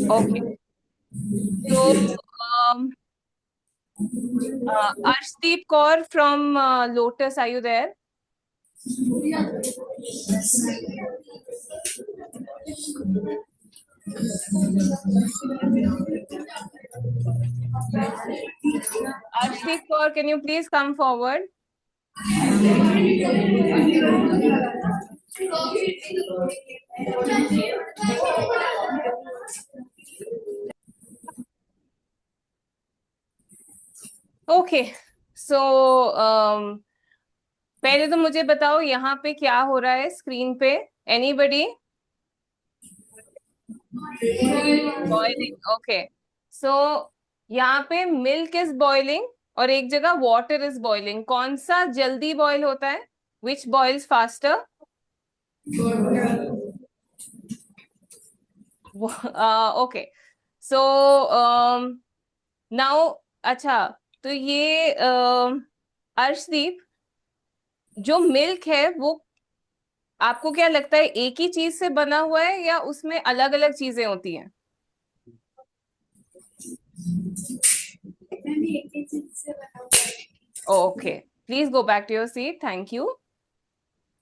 Okay. So, Arshdeep Kaur from Lotus, are you there? Arshdeep Kaur, can you please come forward? Okay, so पहले तो मुझे बताओ यहाँ पे क्या हो रहा है स्क्रीन पे. एनीबडी? बॉइलिंग. ओके. सो यहाँ पे मिल्क इज बॉइलिंग और एक जगह वाटर इज बॉइलिंग. कौन सा जल्दी बॉईल होता है? Which boils faster? Okay. So now, अच्छा, तो ये अर्शदीप, जो मिल्क है वो आपको क्या लगता है एक ही चीज से बना हुआ है या उसमें अलग अलग चीजें होती हैं? Okay, please go back to your seat. Thank you.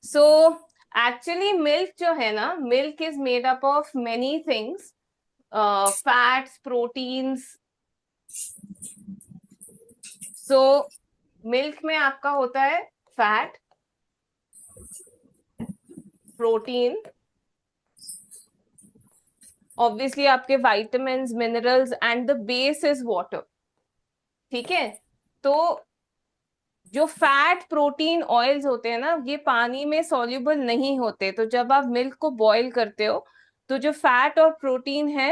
So actually milk जो है ना, milk is made up of many things. Fats, proteins. So milk में आपका होता है फैट, प्रोटीन, ऑब्वियसली आपके vitamin, minerals and the base is water. ठीक है. तो जो फैट, प्रोटीन, ऑयल्स होते हैं ना, ये पानी में सॉल्युबल नहीं होते. तो जब आप मिल्क को बॉईल करते हो तो जो फैट और प्रोटीन है,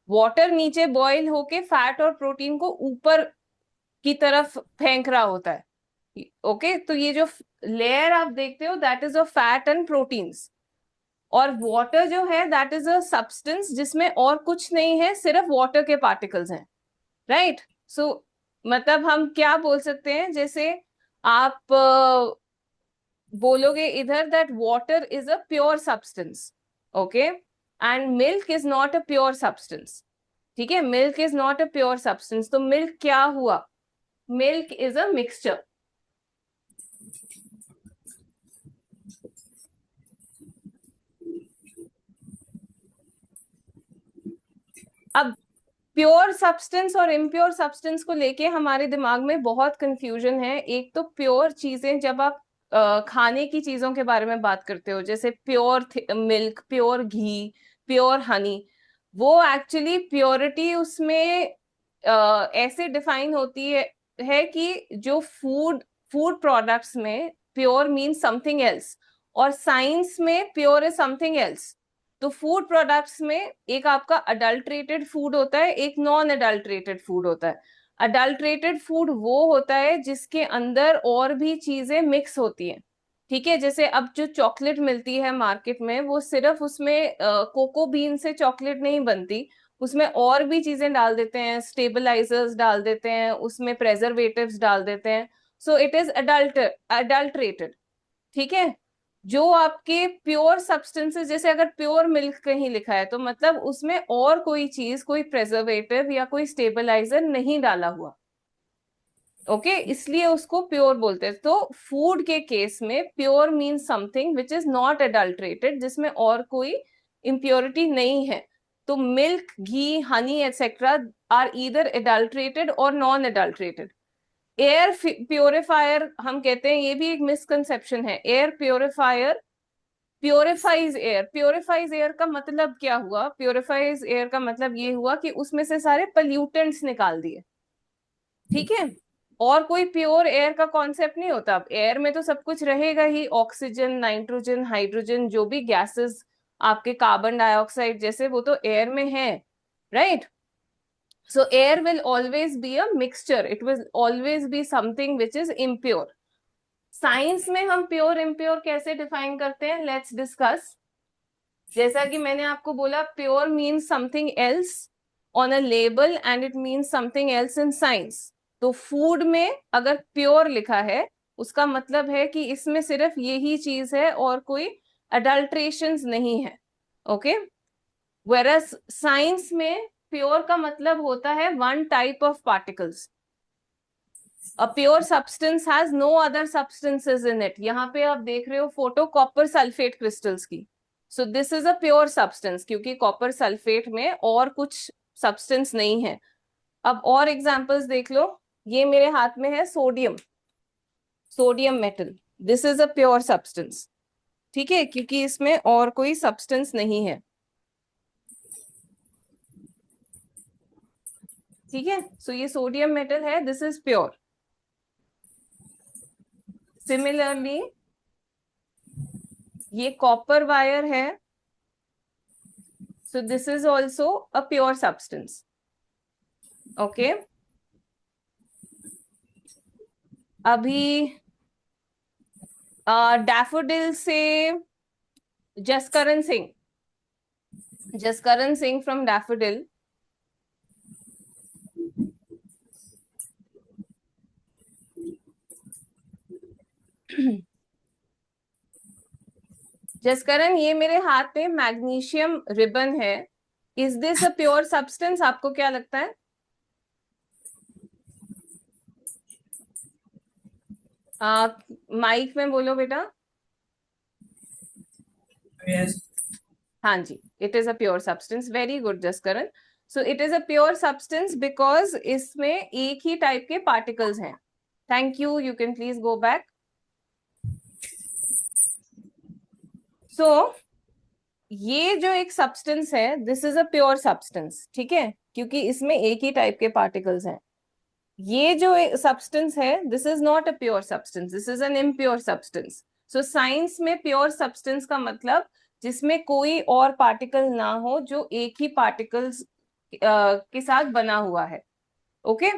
वाटर नीचे बॉईल होके फैट और प्रोटीन को ऊपर की तरफ फेंक रहा होता है. ओके, तो ये जो लेयर आप देखते हो that is a fat and proteins. और वाटर जो है दैट इज अ सब्सटेंस जिसमें और कुछ नहीं है, सिर्फ वाटर के पार्टिकल्स हैं. राइट. सो मतलब हम क्या बोल सकते हैं, जैसे आप बोलोगे इधर that water is a pure substance. Okay. And milk is not a pure substance. ठीक है, milk is not a pure substance. तो मिल्क क्या हुआ? Milk is a mixture. अब प्योर सब्सटेंस और इम्प्योर सब्सटेंस को लेके हमारे दिमाग में बहुत कंफ्यूजन है. एक तो प्योर चीजें, जब आप खाने की चीजों के बारे में बात करते हो, जैसे प्योर मिल्क, प्योर घी, प्योर हनी, वो एक्चुअली प्योरिटी उसमें ऐसे डिफाइन होती है कि जो फूड फूड प्रोडक्ट्स में प्योर मीन समथिंग एल्स, और साइंस में प्योर इज समथिंग एल्स. तो फूड प्रोडक्ट्स में एक आपका अडल्ट्रेटेड फूड होता है, एक नॉन अडल्ट्रेटेड फूड होता है. अडल्ट्रेटेड फूड वो होता है जिसके अंदर और भी चीजें मिक्स होती हैं. ठीक है, जैसे अब जो चॉकलेट मिलती है मार्केट में, वो सिर्फ उसमें कोको बीन से चॉकलेट नहीं बनती. उसमें और भी चीजें डाल देते हैं, स्टेबलाइजर्स डाल देते हैं, उसमें प्रेजर्वेटिव्स डाल देते हैं. सो इट इज अडल्ट्रेटेड. ठीक है. जो आपके प्योर सब्सटेंसेस, जैसे अगर प्योर मिल्क कहीं लिखा है तो मतलब उसमें और कोई चीज, कोई प्रेजर्वेटिव या कोई स्टेबलाइजर नहीं डाला हुआ. ओके, इसलिए उसको प्योर बोलते हैं. तो फूड के केस में pure means something which is not adulterated, जिसमें और कोई इम्प्योरिटी नहीं है. तो milk, ghee, honey etcetera are either adulterated और नॉन अडल्ट्रेटेड. एयर प्योरीफायर हम कहते हैं, ये भी एक मिसकंसेप्शन है. Air purifier purifies air. Purifies air का मतलब क्या हुआ? प्योरीफाइज एयर का मतलब ये हुआ कि उसमें से सारे पल्यूटेंट्स निकाल दिए. ठीक है. और कोई प्योर एयर का कॉन्सेप्ट नहीं होता. अब एयर में तो सब कुछ रहेगा ही, ऑक्सीजन, नाइट्रोजन, हाइड्रोजन, जो भी गैसेस, आपके कार्बन डाइऑक्साइड जैसे, वो तो एयर में है. Right. So air will always be a mixture. It will always be something which is impure. Science में हम प्योर इम्प्योर कैसे डिफाइन करते हैं, लेट्स डिस्कस. जैसा कि मैंने आपको बोला, pure means something else on a label and it means something else in science. तो फूड में अगर प्योर लिखा है, उसका मतलब है कि इसमें सिर्फ यही चीज है और कोई अडल्ट्रेशन नहीं है. ओके. वेरस साइंस में प्योर का मतलब होता है one type of particles. A pure substance has no other substances in it. यहाँ पे आप देख रहे हो फोटो कॉपर सल्फेट क्रिस्टल्स की. सो this is a pure substance, क्योंकि कॉपर सल्फेट में और कुछ सब्सटेंस नहीं है. अब और एग्जांपल्स देख लो. ये मेरे हाथ में है sodium, sodium metal. This is a pure substance. ठीक है, क्योंकि इसमें और कोई सब्सटेंस नहीं है. ठीक है, सो ये सोडियम मेटल है, दिस इज प्योर. सिमिलरली ये कॉपर वायर है, so this is also a pure substance. Okay. अभी डैफोडिल से जसकरण सिंह, जसकरण सिंह फ्रॉम डैफोडिल. जसकरण, ये मेरे हाथ में मैग्नीशियम रिबन है. Is this a pure substance? आपको क्या लगता है? माइक में बोलो बेटा. Yes. हाँ जी, it is a pure substance. Very good Jaskaran. So it is a pure substance because इसमें एक ही टाइप के पार्टिकल्स हैं. Thank you, you can please go back. So ये जो एक सब्सटेंस है, this is a pure substance. ठीक है, क्योंकि इसमें एक ही टाइप के पार्टिकल्स हैं. ये जो सब्सटेंस है, this is not a pure substance, this is an impure substance. So science में प्योर सब्सटेंस का मतलब जिसमें कोई और पार्टिकल ना हो, जो एक ही पार्टिकल्स के साथ बना हुआ है. ओके.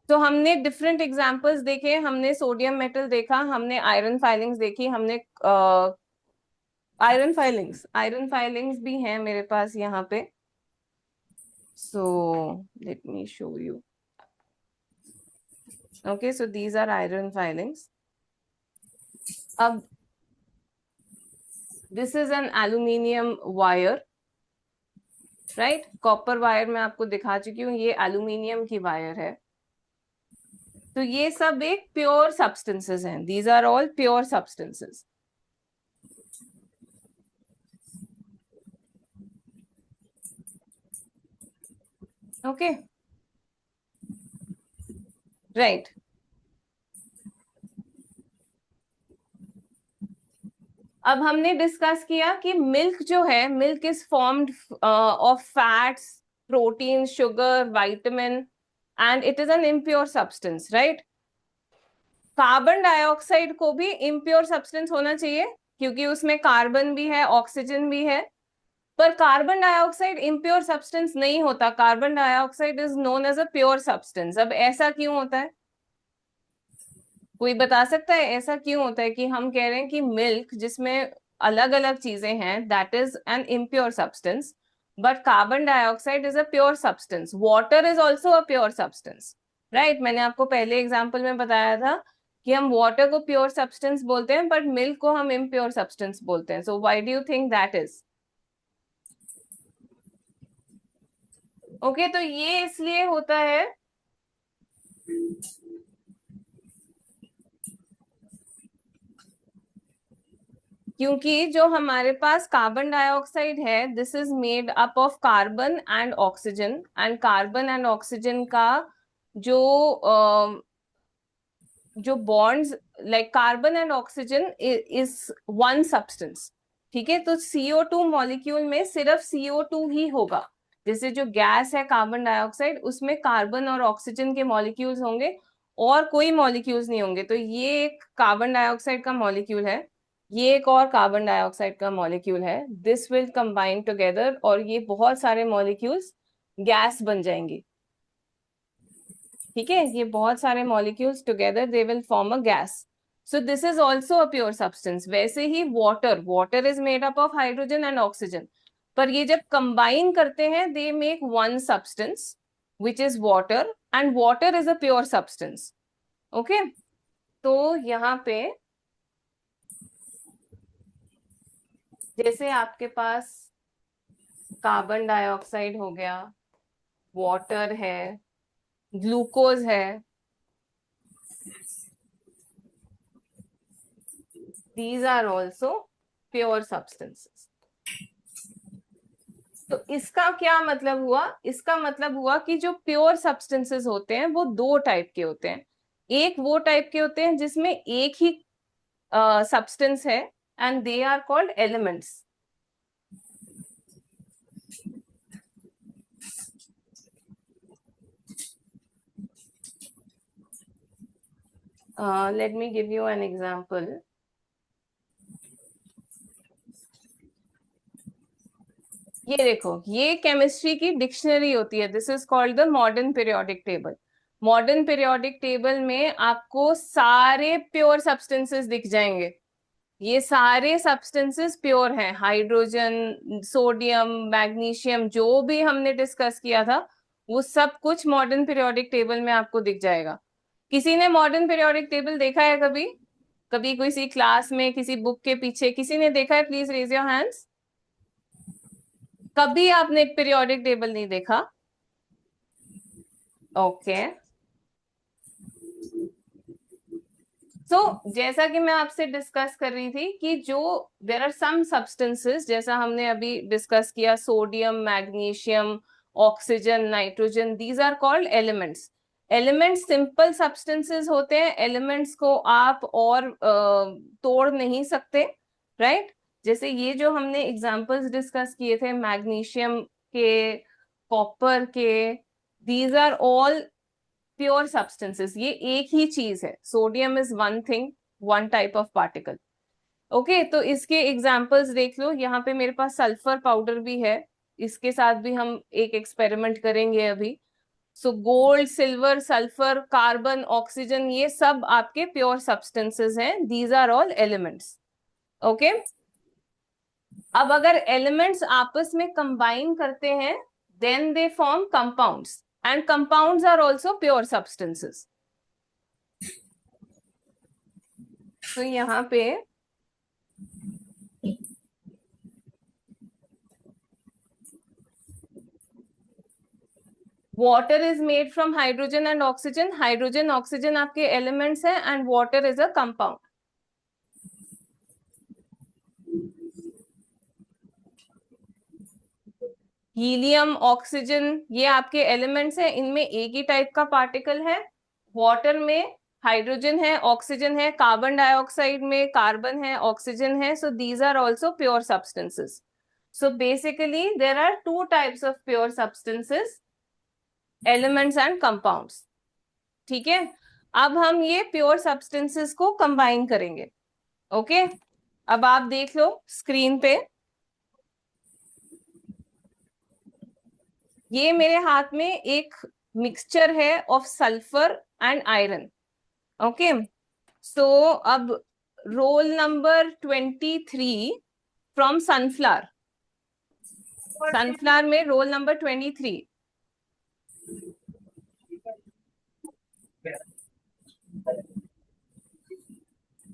तो हमने डिफरेंट एग्जांपल्स देखे. हमने सोडियम मेटल देखा, हमने आयरन फाइलिंग्स देखी, हमने आयरन फाइलिंग्स भी हैं मेरे पास यहाँ पे. So let me show you. Okay, so these are iron filings. अब this is an aluminium wire, right. Copper wire मैं आपको दिखा चुकी हूँ, ये एल्यूमिनियम की वायर है. तो ये सब एक प्योर सब्सटेंसेस हैं. These are all pure substances. Okay, right. अब हमने डिस्कस किया कि मिल्क जो है, milk is formed of fats, protein, sugar, vitamin, and it is an impure substance, right. Carbon dioxide को भी इम्प्योर सब्सटेंस होना चाहिए, क्योंकि उसमें कार्बन भी है, ऑक्सीजन भी है. पर कार्बन डाइऑक्साइड इम्प्योर सब्सटेंस नहीं होता. Carbon dioxide is known as a pure substance. अब ऐसा क्यों होता है? कोई बता सकता है ऐसा क्यों होता है कि हम कह रहे हैं कि मिल्क जिसमें अलग अलग चीजें हैं, that is an impure substance, but carbon dioxide is a pure substance. Water is also a pure substance, right. मैंने आपको पहले एग्जाम्पल में बताया था कि हम वाटर को प्योर सब्सटेंस बोलते हैं, बट मिल्क को हम इम्प्योर सब्सटेंस बोलते हैं. So why do you think that is? Okay, तो ये इसलिए होता है क्योंकि जो हमारे पास कार्बन डाइऑक्साइड है, this is made up of carbon and oxygen. And carbon and oxygen का जो जो bonds, like carbon and oxygen is one substance. ठीक है, तो CO2 मॉलिक्यूल में सिर्फ CO2 ही होगा. जैसे जो गैस है कार्बन डाइऑक्साइड, उसमें कार्बन और ऑक्सीजन के मॉलिक्यूल्स होंगे और कोई मॉलिक्यूल्स नहीं होंगे. तो ये एक कार्बन डाइऑक्साइड का मॉलिक्यूल है, ये एक और कार्बन डाइऑक्साइड का मॉलिक्यूल है. दिस विल कंबाइन टुगेदर और ये बहुत सारे मॉलिक्यूल्स गैस बन जाएंगे. ठीक है, ये बहुत सारे molecules together they will form a gas. So this is also a pure substance. वैसे ही water is made up of hydrogen and oxygen, पर ये जब कंबाइन करते हैं they make one substance which is water, and water is a pure substance. Okay, तो यहाँ पे जैसे आपके पास कार्बन डाइऑक्साइड हो गया, वाटर है, ग्लूकोज है, these are also pure substances. तो इसका क्या मतलब हुआ? इसका मतलब हुआ कि जो प्योर सब्सटेंसेस होते हैं वो दो टाइप के होते हैं। एक वो टाइप के होते हैं जिसमें एक ही सब्सटेंस है, and they are called elements. Let me give you an example. ये देखो, ये केमिस्ट्री की डिक्शनरी होती है, this is called the modern periodic table. Modern periodic table में आपको सारे प्योर सब्सटेंसेस दिख जाएंगे। ये सारे सब्सटेंसेस प्योर हैं, हाइड्रोजन, सोडियम, मैग्नीशियम, जो भी हमने डिस्कस किया था वो सब कुछ मॉडर्न पीरियोडिक टेबल में आपको दिख जाएगा। किसी ने मॉडर्न पीरियोडिक टेबल देखा है कभी? कभी किसी क्लास में, किसी बुक के पीछे किसी ने देखा है? Please raise your hands. कभी आपने एक पीरियोडिक टेबल नहीं देखा? ओके। जैसा कि मैं आपसे डिस्कस कर रही थी कि जो देर आर सम सब्सटेंसेस, जैसा हमने अभी डिस्कस किया, sodium, magnesium, oxygen, nitrogen, these are called elements. Elements simple substances होते हैं, एलिमेंट्स को आप और तोड़ नहीं सकते, राइट? जैसे ये जो हमने एग्जांपल्स डिस्कस किए थे मैग्नीशियम के, कॉपर के, these are all pure substances. ये एक ही चीज है, sodium is one thing, one type of particle. Okay, तो इसके एग्जांपल्स देख लो। यहाँ पे मेरे पास सल्फर पाउडर भी है, इसके साथ भी हम एक एक्सपेरिमेंट करेंगे अभी। So gold, silver, sulphur, carbon, oxygen, ये सब आपके प्योर सब्सटेंसेस हैं, these are all elements. Okay, अब अगर एलिमेंट्स आपस में कंबाइन करते हैं then they form compounds, and compounds are also pure substances. तो यहाँ पे water is made from hydrogen and oxygen, hydrogen oxygen आपके एलिमेंट्स हैं, and water is a compound. Helium, oxygen, ये आपके एलिमेंट्स हैं, इनमें एक ही टाइप का पार्टिकल है। वाटर में हाइड्रोजन है, ऑक्सीजन है, कार्बन डाइऑक्साइड में कार्बन है, ऑक्सीजन है, so these are also pure substances. So basically there are two types of pure substances, elements and compounds. ठीक है, अब हम ये प्योर सब्सटेंसेस को कंबाइन करेंगे। ओके, अब आप देख लो स्क्रीन पे, ये मेरे हाथ में एक मिक्सचर है of sulphur and iron. Okay, so अब roll number 23 from sunflower, sunflower में roll number 23।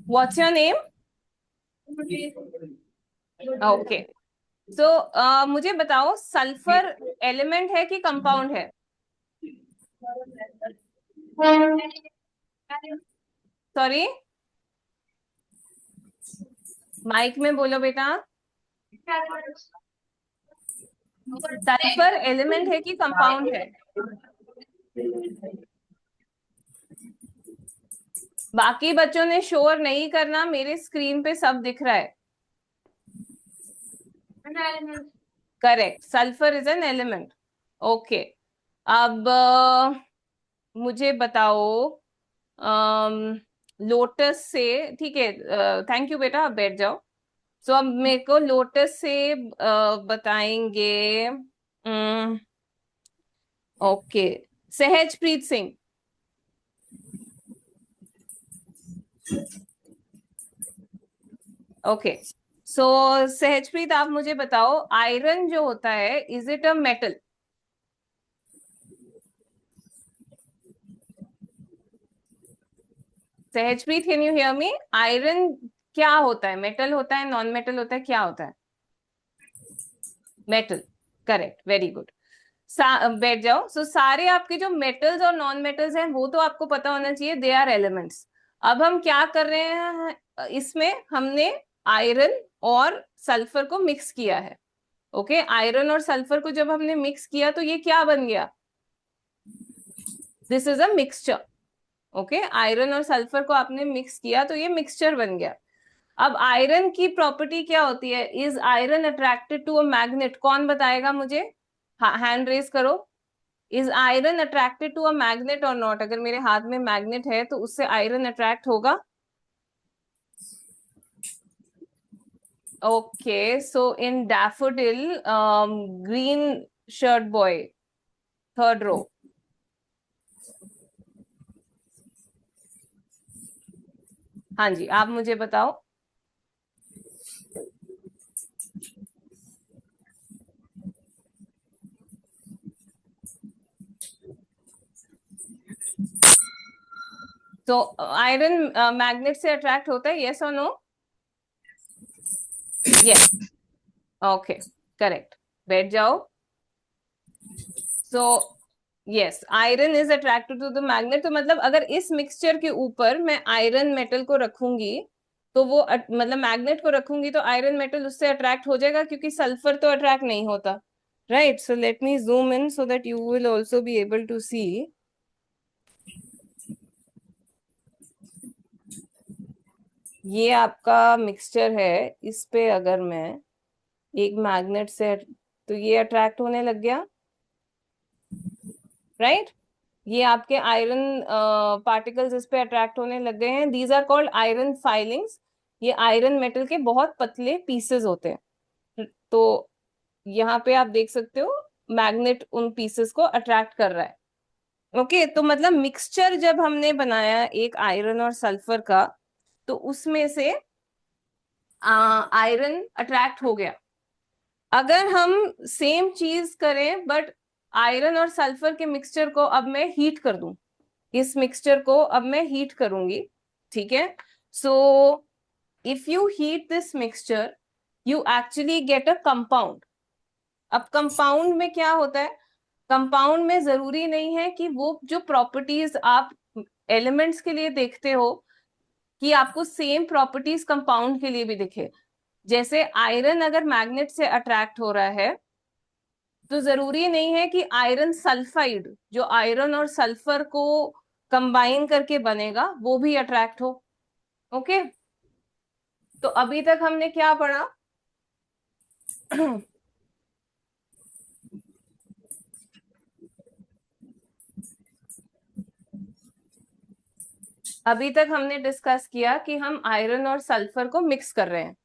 What's your name? Okay, so मुझे बताओ, सल्फर एलिमेंट है कि कंपाउंड है? सॉरी, माइक में बोलो बेटा। सल्फर एलिमेंट है कि कंपाउंड है? बाकी बच्चों ने शोर नहीं करना, मेरे स्क्रीन पे सब दिख रहा है। Correct, sulphur is an element. Okay, अब मुझे बताओ, लोटस से, ठीक है, थैंक यू बेटा, आप बैठ जाओ। सो अब मेरे को लोटस से बताएंगे। ओके, सहजप्रीत सिंह। ओके, सो सहजप्रीत, आप मुझे बताओ, आयरन जो होता है, is it a metal? Sahajpreet, can you hear me? Iron क्या होता है? मेटल होता है, नॉन मेटल होता है, क्या होता है? मेटल। Correct, very good. बैठ जाओ। सो सारे आपके जो मेटल्स और नॉन मेटल्स हैं वो तो आपको पता होना चाहिए, दे आर एलिमेंट्स। अब हम क्या कर रहे हैं, इसमें हमने आयरन और सल्फर को मिक्स किया है। ओके, आयरन और सल्फर को जब हमने मिक्स किया तो ये क्या बन गया, this is a mixture. Okay, iron और सल्फर को आपने मिक्स किया तो ये मिक्सचर बन गया। अब आयरन की प्रॉपर्टी क्या होती है, is iron attracted to a magnet, कौन बताएगा मुझे, हैंड रेज करो। Is iron attracted to a magnet or not, अगर मेरे हाथ में मैग्नेट है तो उससे आयरन अट्रैक्ट होगा। Okay, so in daffodil, green shirt boy, third row. हाँ जी, आप मुझे बताओ। तो आयरन मैग्नेट से अट्रैक्ट होता है, यस और नो? यस। Okay, correct. बैठ जाओ। So yes, iron is attracted to the magnet. तो मतलब अगर इस मिक्सचर के ऊपर मैं आयरन मेटल को रखूंगी तो वो मतलब मैग्नेट को रखूंगी तो आयरन मेटल उससे अट्रैक्ट हो जाएगा, क्योंकि सल्फर तो अट्रैक्ट नहीं होता। Right, so let me zoom in so that you will also be able to see. ये आपका मिक्सचर है, इस पे अगर मैं एक मैग्नेट से, तो ये अट्रैक्ट होने लग गया। राइट, ये आपके आयरन पार्टिकल्स इस पे अट्रैक्ट होने लग गए हैं। These are called iron filings. ये आयरन मेटल के बहुत पतले पीसेस होते हैं। तो यहाँ पे आप देख सकते हो मैग्नेट उन पीसेस को अट्रैक्ट कर रहा है। ओके, तो मतलब मिक्सचर जब हमने बनाया एक आयरन और सल्फर का, तो उसमें से आयरन अट्रैक्ट हो गया। अगर हम सेम चीज करें बट आयरन और सल्फर के मिक्सचर को अब मैं हीट कर दूं, इस मिक्सचर को अब मैं हीट करूंगी, ठीक है। So if you heat this mixture you actually get a compound. अब कंपाउंड में क्या होता है, कंपाउंड में जरूरी नहीं है कि वो जो प्रॉपर्टीज आप एलिमेंट्स के लिए देखते हो कि आपको सेम प्रॉपर्टीज कंपाउंड के लिए भी दिखे। जैसे आयरन अगर मैग्नेट से अट्रैक्ट हो रहा है तो जरूरी नहीं है कि आयरन सल्फाइड, जो आयरन और सल्फर को कंबाइन करके बनेगा, वो भी अट्रैक्ट हो। ओके, तो अभी तक हमने क्या पढ़ा? अभी तक हमने डिस्कस किया कि हम आयरन और सल्फर को मिक्स कर रहे हैं।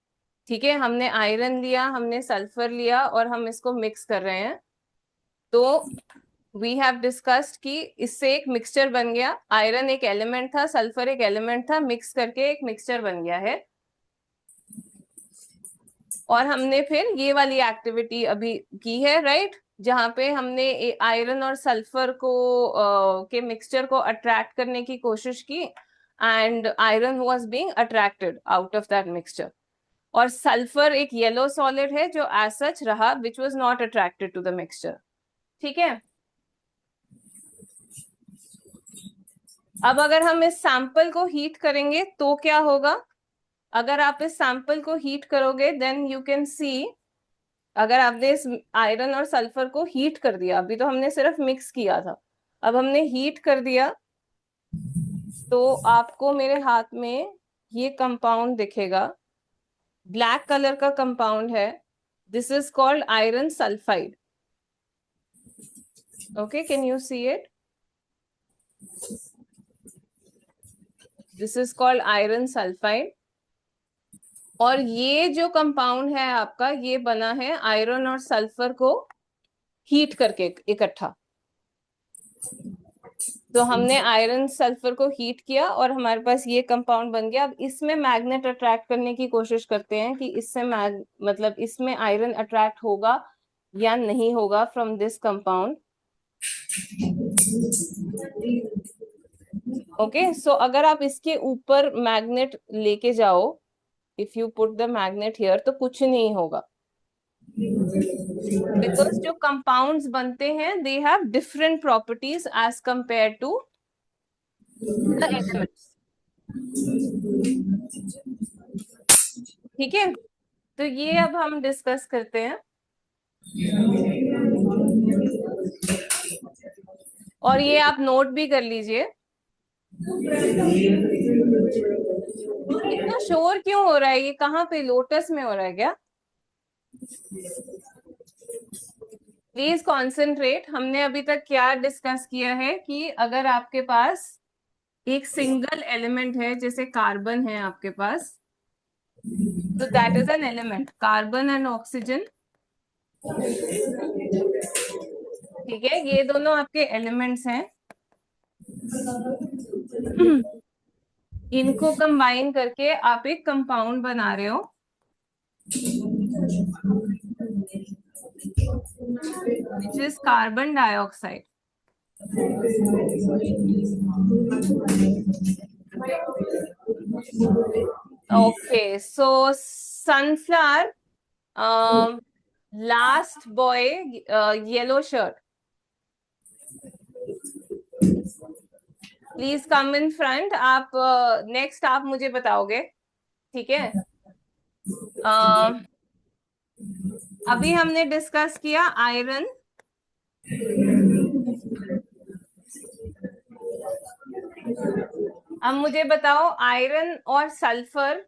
ठीक है, हमने आयरन लिया, हमने सल्फर लिया और हम इसको मिक्स कर रहे हैं। तो वी हैव डिस्कस्ड कि इससे एक मिक्सचर बन गया। आयरन एक एलिमेंट था, सल्फर एक एलिमेंट था, मिक्स करके एक मिक्सचर बन गया है। और हमने फिर ये वाली एक्टिविटी अभी की है, राइट, जहां पे हमने आयरन और सल्फर को के मिक्सचर को अट्रैक्ट करने की कोशिश की, and iron was being attracted out of that mixture. और सल्फर एक येलो सॉलिड है जो एज सच रहा, which was not attracted to the mixture. ठीक है। अब अगर हम इस सैंपल को हीट करेंगे तो क्या होगा, अगर आप इस सैंपल को हीट करोगे देन यू कैन सी, अगर आपने इस आयरन और सल्फर को हीट कर दिया, अभी तो हमने सिर्फ मिक्स किया था, अब हमने हीट कर दिया, तो आपको मेरे हाथ में ये कंपाउंड दिखेगा, ब्लैक कलर का कंपाउंड है। This is called iron sulphide. Okay, can you see it? This is called iron sulphide. और ये जो कंपाउंड है आपका, ये बना है आयरन और सल्फर को हीट करके इकट्ठा। तो हमने आयरन सल्फर को हीट किया और हमारे पास ये कंपाउंड बन गया। अब इसमें मैग्नेट अट्रैक्ट करने की कोशिश करते हैं कि इससे मतलब इसमें आयरन अट्रैक्ट होगा या नहीं होगा from this compound. Okay, so अगर आप इसके ऊपर मैग्नेट लेके जाओ, if you put the magnet here, तो कुछ नहीं होगा। बिकॉज जो कंपाउंड्स बनते हैं they have different properties as compare to the elements. ठीक है, तो ये अब हम डिस्कस करते हैं। और ये आप नोट भी कर लीजिए। इतना शोर क्यों हो रहा है? ये कहाँ पे, लोटस में हो रहा है क्या? Please concentrate. हमने अभी तक क्या डिस्कस किया है कि अगर आपके पास एक सिंगल एलिमेंट है, जैसे कार्बन है आपके पास, तो that is an element, carbon and oxygen. ठीक है, ये दोनों आपके एलिमेंट्स हैं। इनको कंबाइन करके आप एक कंपाउंड बना रहे हो, which is carbon dioxide. Okay, so sunflower, last boy, yellow shirt. Please come in front. आप नेक्स्ट आप मुझे बताओगे, ठीक है? अभी हमने डिस्कस किया आयरन, अब मुझे बताओ आयरन और सल्फर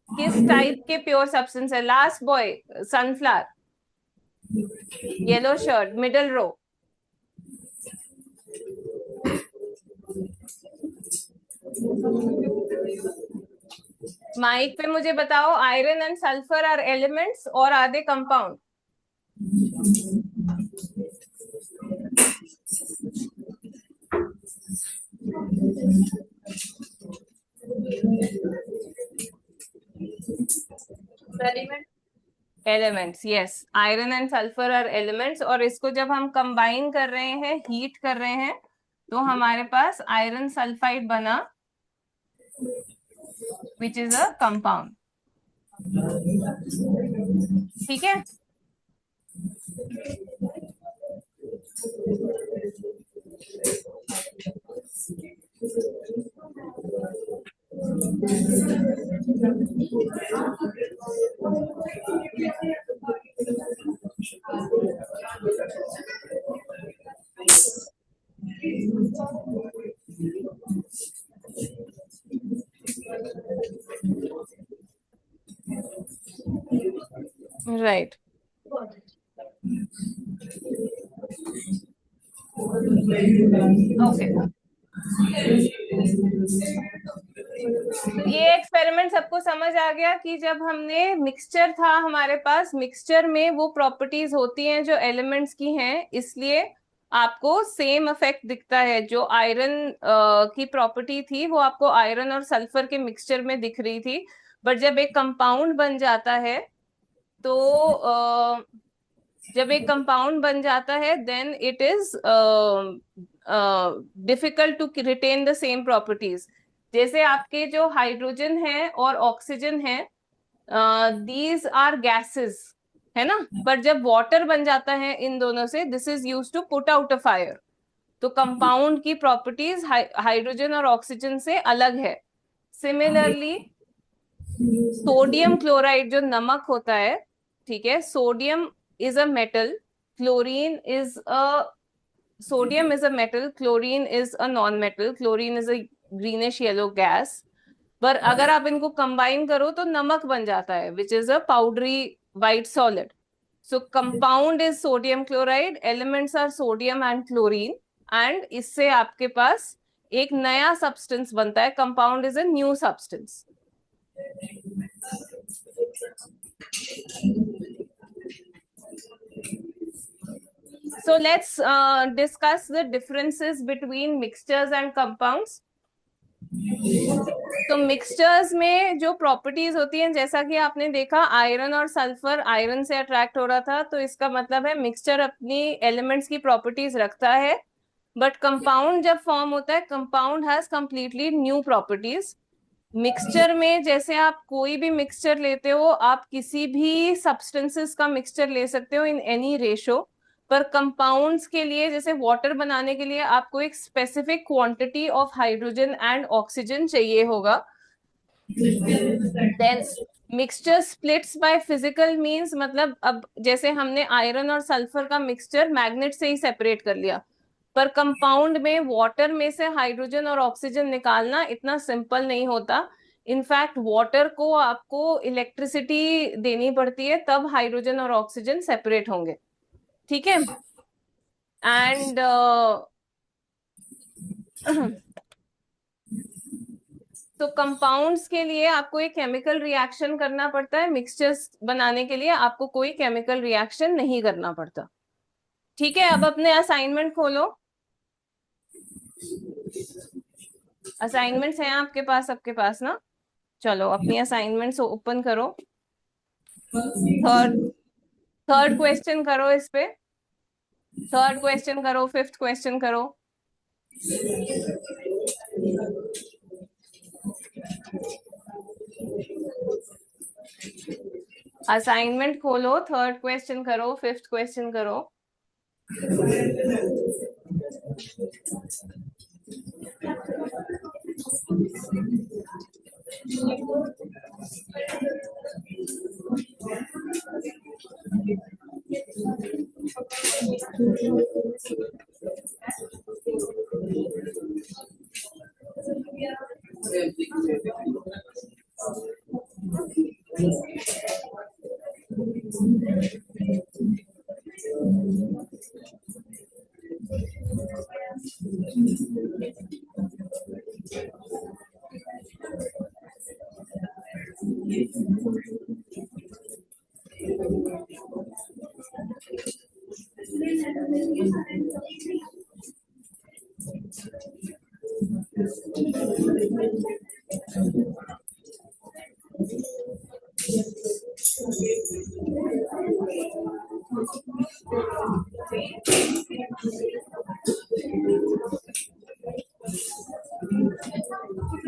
किस टाइप के प्योर सब्सटेंस है? Last boy sunflower, yellow shirt, middle row. Mic पे मुझे बताओ, iron and sulphur are elements or are they compound? Elements, yes, iron and sulphur are elements. और इसको जब हम कंबाइन कर रहे हैं, हीट कर रहे हैं, तो हमारे पास आयरन सल्फाइड बना, विच इज अ कंपाउंड। ठीक है, राइट। ओके, ये एक्सपेरिमेंट सबको समझ आ गया कि जब हमने मिक्सचर था हमारे पास, मिक्सचर में वो प्रॉपर्टीज होती हैं जो एलिमेंट्स की हैं, इसलिए आपको सेम इफेक्ट दिखता है। जो आयरन की प्रॉपर्टी थी वो आपको आयरन और सल्फर के मिक्सचर में दिख रही थी, बट जब एक कंपाउंड बन जाता है, तो जब एक कंपाउंड बन जाता है then it is difficult to retain the same properties. जैसे आपके जो हाइड्रोजन है और ऑक्सीजन है, दीज आर गैसेस, है ना? पर जब वाटर बन जाता है इन दोनों से, this is use to put out a fire. तो कंपाउंड की प्रॉपर्टीज हाइड्रोजन और ऑक्सीजन से अलग है। सिमिलरली सोडियम क्लोराइड जो नमक होता है, ठीक है, sodium is a metal, chlorine is a sodium is a metal, chlorine is a non-metal, chlorine is a greenish yellow gas। पर अगर आप इनको कंबाइन करो तो नमक बन जाता है, which is a powdery white solid। So compound is sodium chloride, elements are sodium and chlorine, and इससे आपके पास एक नया सब्सटेंस बनता है। Compound is a new substance। So let's discuss the differences between mixtures and compounds। तो mixtures में जो properties होती हैं, जैसा कि आपने देखा आयरन और सल्फर आयरन से अट्रैक्ट हो रहा था, तो इसका मतलब है मिक्सचर अपनी एलिमेंट्स की प्रॉपर्टीज रखता है। बट कंपाउंड जब फॉर्म होता है, compound has completely new properties. Mixture में जैसे आप कोई भी मिक्सचर लेते हो, आप किसी भी सब्सटेंसेस का मिक्सचर ले सकते हो इन एनी रेशो, पर कंपाउंड्स के लिए जैसे वाटर बनाने के लिए आपको एक specific quantity of hydrogen and oxygen चाहिए होगा। Then mixture splits by physical means, मतलब अब जैसे हमने आयरन और सल्फर का मिक्सचर मैग्नेट से ही सेपरेट कर लिया, पर कंपाउंड में वाटर में से हाइड्रोजन और ऑक्सीजन निकालना इतना सिंपल नहीं होता। इनफैक्ट वाटर को आपको इलेक्ट्रिसिटी देनी पड़ती है, तब हाइड्रोजन और ऑक्सीजन सेपरेट होंगे। ठीक है। एंड तो कंपाउंड्स के लिए आपको एक केमिकल रिएक्शन करना पड़ता है, मिक्सचर्स बनाने के लिए आपको कोई केमिकल रिएक्शन नहीं करना पड़ता। ठीक है, अब अपने असाइनमेंट खोलो। असाइनमेंट्स हैं आपके पास, सबके पास ना? चलो अपनी असाइनमेंट्स ओपन करो। थर्ड थर्ड क्वेश्चन करो इस पे, थर्ड क्वेश्चन करो, फिफ्थ क्वेश्चन करो। असाइनमेंट खोलो, थर्ड क्वेश्चन करो, फिफ्थ क्वेश्चन करो।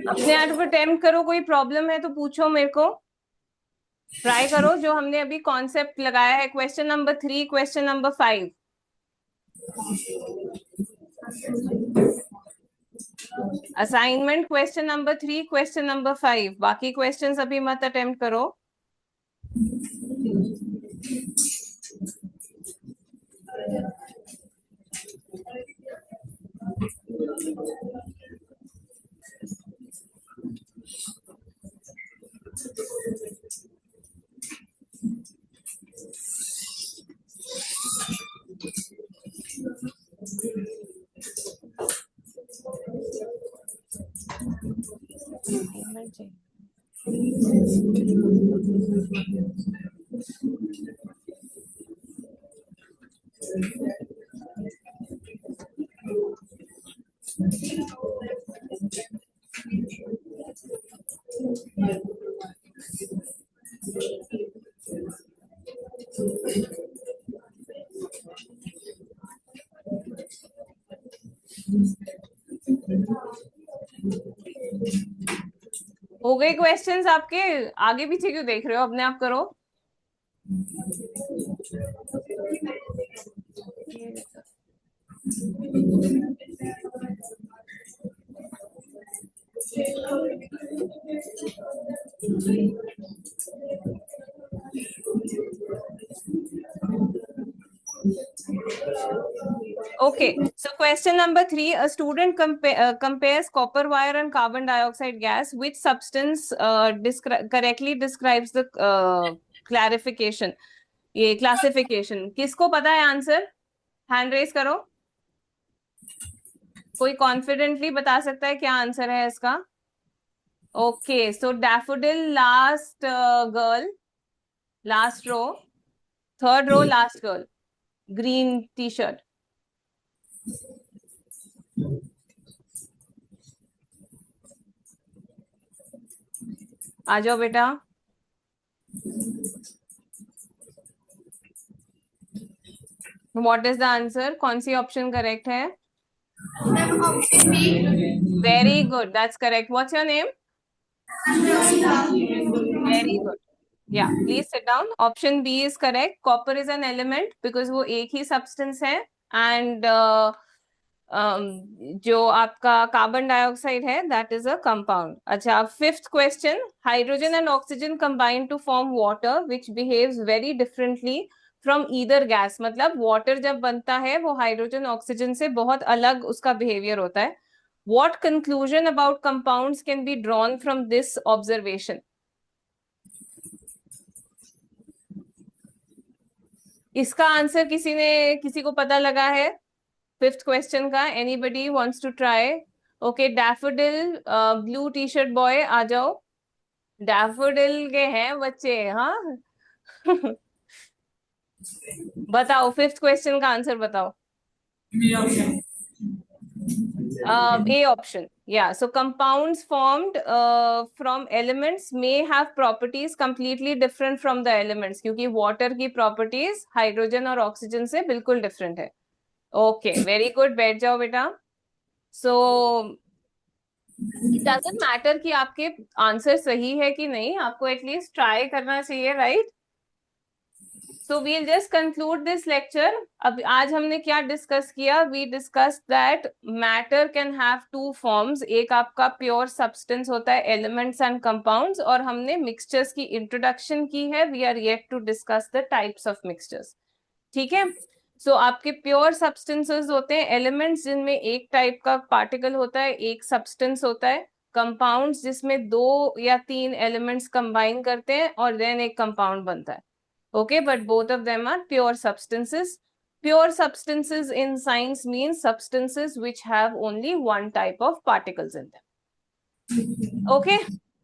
अपने आप अटेम्प्ट करो, कोई प्रॉब्लम है तो पूछो मेरे को, ट्राई करो जो हमने अभी कॉन्सेप्ट लगाया है। Question number 3, question number 5। Assignment question number 3, question number 5, बाकी क्वेश्चंस अभी मत अटेम्प्ट करो। हो गए क्वेश्चंस आपके? आगे पीछे क्यों देख रहे हो, अपने आप करो। Okay, so question number 3, a student compares copper wire and carbon dioxide gas. Which substance correctly describes the clarification? ये क्लासिफिकेशन किसको पता है आंसर? हैंड रेस करो। कोई कॉन्फिडेंटली बता सकता है क्या आंसर है इसका? Okay, so daffodil, last girl, last row, third row, last girl, green T shirt. आ जाओ बेटा। What is the answer? कौन सी ऑप्शन करेक्ट है? Option B. Very good, that's correct. What's your name? Very good. Yeah, please sit down. Option B is correct. Copper is an element because वो एक ही substance है. And जो आपका carbon dioxide है that is a compound. अच्छा, fifth question. Hydrogen and oxygen combine to form water which behaves very differently from either gas. मतलब water जब बनता है वो हाइड्रोजन ऑक्सीजन से बहुत अलग उसका behavior होता है. What conclusion about compounds can be drawn from this observation? इसका आंसर किसी को पता लगा है? फिफ्थ क्वेश्चन का anybody wants to try? Okay, daffodil blue T shirt boy आ जाओ. डैफोडिल के हैं बच्चे, हाँ. बताओ, फिफ्थ क्वेश्चन का आंसर बताओ. A option. Yeah. So compounds formed from elements may have properties completely different from the elements क्योंकि water की properties hydrogen और oxygen से बिल्कुल different है. Okay, very good. बैठ जाओ बेटा. So it doesn't matter कि आपके आंसर सही है कि नहीं, आपको एटलीस्ट ट्राई करना चाहिए, right? So we'll just conclude this lecture. अब आज हमने क्या डिस्कस किया? We discussed that matter can have two forms. एक आपका pure substance होता है, elements and compounds, और हमने mixtures की introduction की है. We are yet to discuss the types of mixtures. ठीक है? So आपके प्योर सब्सटेंसेस होते हैं एलिमेंट्स जिनमें एक टाइप का पार्टिकल होता है, एक सब्सटेंस होता है. कंपाउंड्स जिसमें 2 या 3 एलिमेंट्स कंबाइन करते हैं और देन एक कंपाउंड बनता है. Okay, but both of them are pure substances. Pure substances in science means substances which have only one type of particles in them. Okay,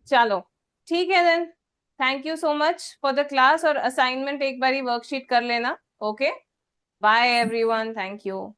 चलो ठीक है then. Thank you so much for the class. और assignment एक बारी worksheet कर लेना. Okay. Bye everyone. Thank you.